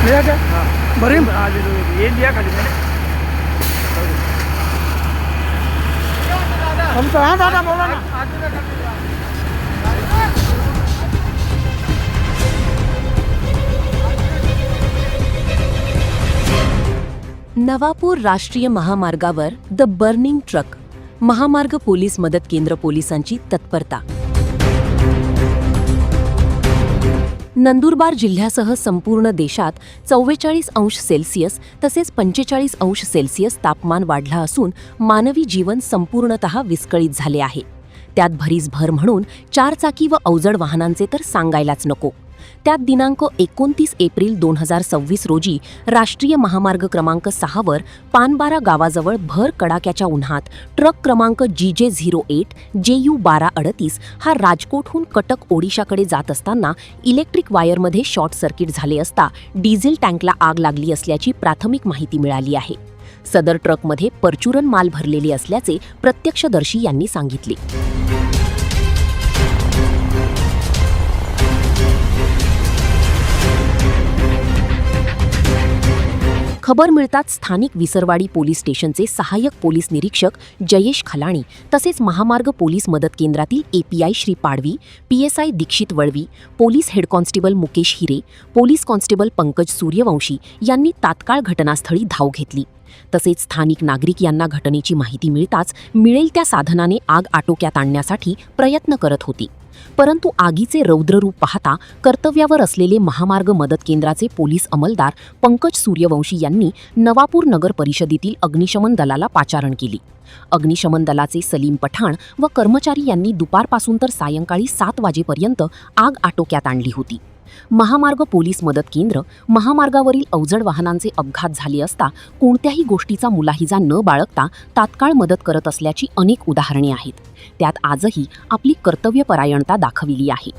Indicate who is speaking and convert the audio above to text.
Speaker 1: मिला क्या? भरी
Speaker 2: आज ये दिया खाली मैंने।
Speaker 1: हम तो हाँ दादा बोला ना।
Speaker 3: नवापूर राष्ट्रीय महामार्गावर द बर्निंग ट्रक. महामार्ग पोलीस मदत केंद्र पोलिसांची तत्परता. नंदुरबार जिल्ह्यासह संपूर्ण देशात 44°C तसेच 45°C तापमान वाढला असून मानवी जीवन संपूर्णतः विस्कळीत झाले आहे. त्यात भरीस भर म्हणून चारचाकी व अवजड वाहनांचे तर सांगायलाच नको. त्यात दिनांक 29 एप्रिल 2026 रोजी राष्ट्रीय महामार्ग क्रमांक 6वर पानबारा गावाजवळ भर कडाक्याच्या उन्हात ट्रक क्रमांक GJ08 JU1238 हा राजकोटहून कटक ओडिशाकडे जात असताना इलेक्ट्रिक वायरमध्ये शॉर्ट सर्किट झाले असता डिझेल टँकला आग लागली असल्याची प्राथमिक माहिती मिळाली आहे. सदर ट्रकमध्ये परचुरण माल भरलेले असल्याचे प्रत्यक्षदर्शी यांनी सांगितले. खबर मिळताच स्थानिक विसरवाडी पोलीस स्टेशनचे सहाय्यक पोलीस निरीक्षक जयेश खलाणी तसेच महामार्ग पोलीस मदत केंद्रातील API Shri Padvi, PSI Dixit Valvi, police head constable Mukesh Hire, police constable Pankaj Suryavanshi यांनी तात्काळ घटनास्थळी धाव घेतली. तसेच स्थानिक नागरिक यांना घटनेची माहिती मिळताच मिळेल त्या साधनाने आग आटोक्यात आणण्यासाठी प्रयत्न करत होती. परंतु आगीचे रौद्ररूप पाहता कर्तव्यावर असलेले महामार्ग मदत केंद्राचे पोलीस अंमलदार पंकज सूर्यवंशी यांनी नवापूर नगर परिषदेतील अग्निशमन दलाला पाचारण केली. अग्निशमन दलाचे सलीम पठाण व कर्मचारी यांनी दुपारपासून तर सायंकाळी 7 वाजेपर्यंत आग आटोक्यात आणली होती. महामार्ग पोलीस मदत केंद्र महामार्गावरील अवजड वाहनांचे अपघात झाले असता कोणत्याही गोष्टीचा मुलाहिजा न बाळगता तात्काळ मदत करत असल्याची अनेक उदाहरणे आहेत. त्यात आजही आपली कर्तव्यपरायणता दाखविली आहे.